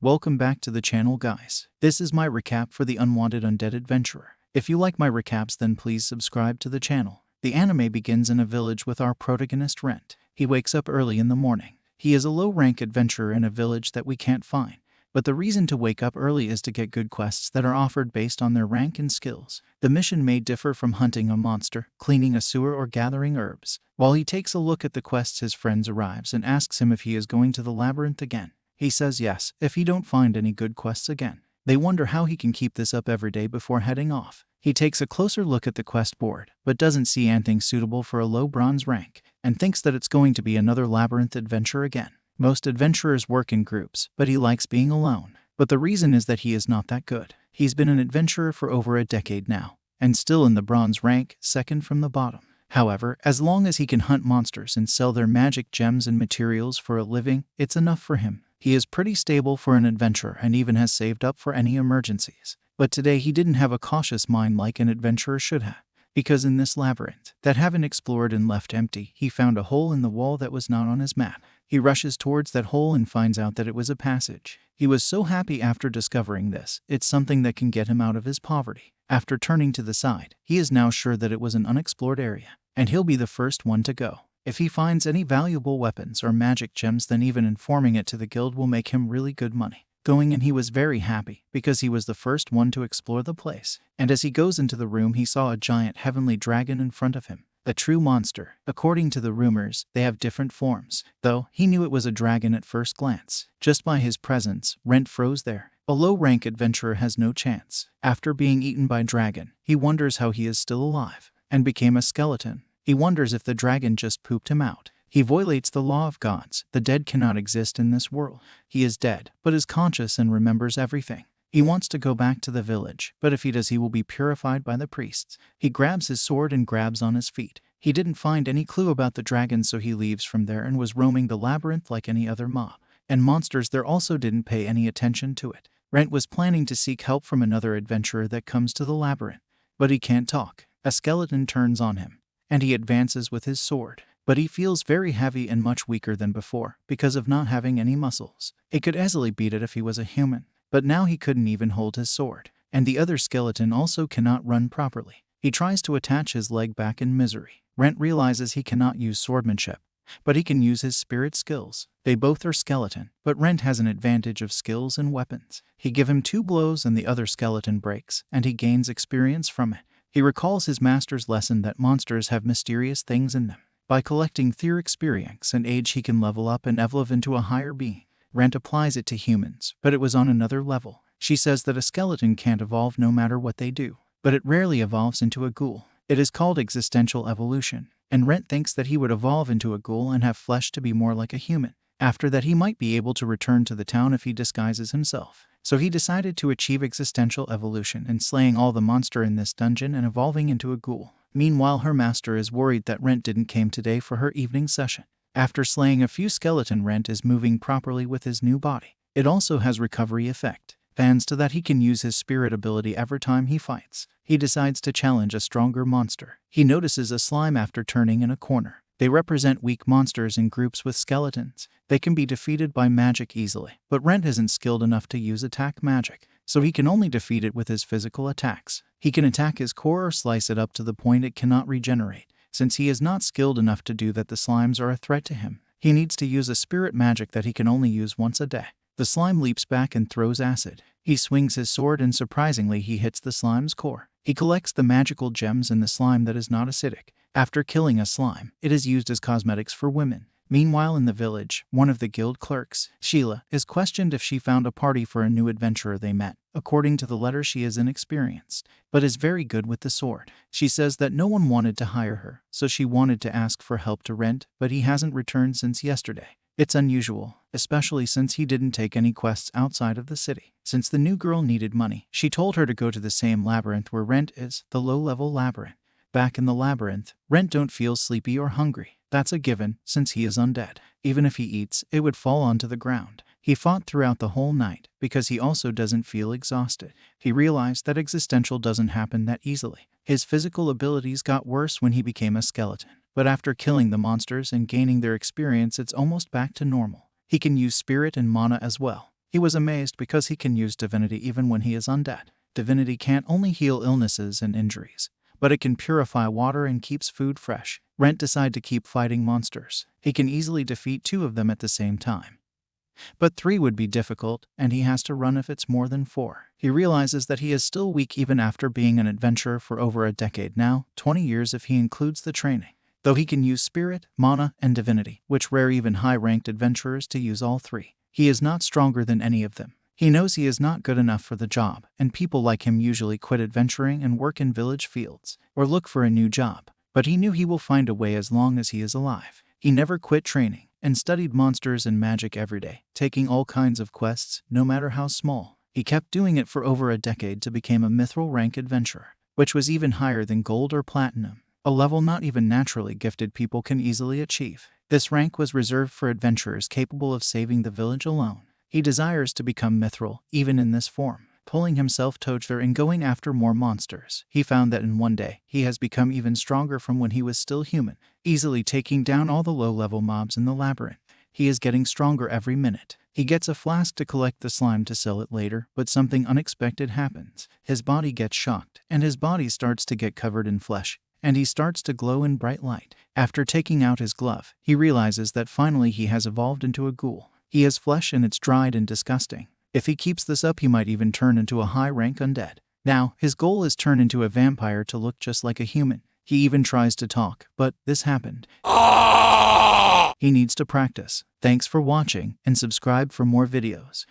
Welcome back to the channel, guys. This is my recap for the Unwanted Undead Adventurer. If you like my recaps, then please subscribe to the channel. The anime begins in a village with our protagonist Rent. He wakes up early in the morning. He is a low-rank adventurer in a village that we can't find. But the reason to wake up early is to get good quests that are offered based on their rank and skills. The mission may differ from hunting a monster, cleaning a sewer, or gathering herbs. While he takes a look at the quests, his friend arrives and asks him if he is going to the labyrinth again. He says yes, if he don't find any good quests again. They wonder how he can keep this up every day before heading off. He takes a closer look at the quest board, but doesn't see anything suitable for a low bronze rank, and thinks that it's going to be another labyrinth adventure again. Most adventurers work in groups, but he likes being alone. But the reason is that he is not that good. He's been an adventurer for over a decade now, and still in the bronze rank, second from the bottom. However, as long as he can hunt monsters and sell their magic gems and materials for a living, it's enough for him. He is pretty stable for an adventurer and even has saved up for any emergencies. But today he didn't have a cautious mind like an adventurer should have. Because in this labyrinth, that haven't explored and left empty, he found a hole in the wall that was not on his map. He rushes towards that hole and finds out that it was a passage. He was so happy after discovering this. It's something that can get him out of his poverty. After turning to the side, he is now sure that it was an unexplored area, and he'll be the first one to go. If he finds any valuable weapons or magic gems, then even informing it to the guild will make him really good money. Going in, he was very happy because he was the first one to explore the place. And as he goes into the room, he saw a giant heavenly dragon in front of him. A true monster. According to the rumors, they have different forms, though he knew it was a dragon at first glance. Just by his presence, Rent froze there. A low-rank adventurer has no chance. After being eaten by dragon, he wonders how he is still alive, and became a skeleton. He wonders if the dragon just pooped him out. He violates the law of gods. The dead cannot exist in this world. He is dead, but is conscious and remembers everything. He wants to go back to the village, but if he does, he will be purified by the priests. He grabs his sword and grabs on his feet. He didn't find any clue about the dragon, so he leaves from there and was roaming the labyrinth like any other mob. And monsters there also didn't pay any attention to it. Rent was planning to seek help from another adventurer that comes to the labyrinth, but he can't talk. A skeleton turns on him, and he advances with his sword. But he feels very heavy and much weaker than before because of not having any muscles. He could easily beat it if he was a human, but now he couldn't even hold his sword. And the other skeleton also cannot run properly. He tries to attach his leg back in misery. Rent realizes he cannot use swordsmanship, but he can use his spirit skills. They both are skeleton, but Rent has an advantage of skills and weapons. He gives him 2 blows and the other skeleton breaks, and he gains experience from it. He recalls his master's lesson that monsters have mysterious things in them. By collecting their experience and age, he can level up and evolve into a higher being. Rent applies it to humans, but it was on another level. She says that a skeleton can't evolve no matter what they do, but it rarely evolves into a ghoul. It is called existential evolution, and Rent thinks that he would evolve into a ghoul and have flesh to be more like a human. After that, he might be able to return to the town if he disguises himself. So he decided to achieve existential evolution and slaying all the monster in this dungeon and evolving into a ghoul. Meanwhile, her master is worried that Rent didn't came today for her evening session. After slaying a few skeleton, Rent is moving properly with his new body. It also has recovery effect. Thanks to that, he can use his spirit ability every time he fights. He decides to challenge a stronger monster. He notices a slime after turning in a corner. They represent weak monsters in groups with skeletons. They can be defeated by magic easily, but Rent isn't skilled enough to use attack magic, so he can only defeat it with his physical attacks. He can attack his core or slice it up to the point it cannot regenerate. Since he is not skilled enough to do that, the slimes are a threat to him. He needs to use a spirit magic that he can only use once a day. The slime leaps back and throws acid. He swings his sword and surprisingly he hits the slime's core. He collects the magical gems in the slime that is not acidic. After killing a slime, it is used as cosmetics for women. Meanwhile, in the village, one of the guild clerks, Sheila, is questioned if she found a party for a new adventurer they met. According to the letter, she is inexperienced, but is very good with the sword. She says that no one wanted to hire her, so she wanted to ask for help to Rent, but he hasn't returned since yesterday. It's unusual, especially since he didn't take any quests outside of the city. Since the new girl needed money, she told her to go to the same labyrinth where Rent is, the low-level labyrinth. Back in the labyrinth, Rent don't feel sleepy or hungry. That's a given, since he is undead. Even if he eats, it would fall onto the ground. He fought throughout the whole night, because he also doesn't feel exhausted. He realized that existential doesn't happen that easily. His physical abilities got worse when he became a skeleton, but after killing the monsters and gaining their experience, it's almost back to normal. He can use spirit and mana as well. He was amazed because he can use divinity even when he is undead. Divinity can't only heal illnesses and injuries, but it can purify water and keeps food fresh. Rent decides to keep fighting monsters. He can easily defeat 2 of them at the same time. But 3 would be difficult, and he has to run if it's more than 4. He realizes that he is still weak even after being an adventurer for over a decade now, 20 years if he includes the training. Though he can use spirit, mana, and divinity, which rare even high-ranked adventurers to use all 3. He is not stronger than any of them. He knows he is not good enough for the job, and people like him usually quit adventuring and work in village fields, or look for a new job. But he knew he will find a way as long as he is alive. He never quit training, and studied monsters and magic every day, taking all kinds of quests, no matter how small. He kept doing it for over a decade to become a mithril rank adventurer, which was even higher than gold or platinum, a level not even naturally gifted people can easily achieve. This rank was reserved for adventurers capable of saving the village alone. He desires to become mithril, even in this form, pulling himself together and going after more monsters. He found that in one day, he has become even stronger from when he was still human, easily taking down all the low-level mobs in the labyrinth. He is getting stronger every minute. He gets a flask to collect the slime to sell it later, but something unexpected happens. His body gets shocked, and his body starts to get covered in flesh, and he starts to glow in bright light. After taking out his glove, he realizes that finally he has evolved into a ghoul. He has flesh and it's dried and disgusting. If he keeps this up, he might even turn into a high-rank undead. Now, his goal is turn into a vampire to look just like a human. He even tries to talk, but this happened. He needs to practice. Thanks for watching, and subscribe for more videos.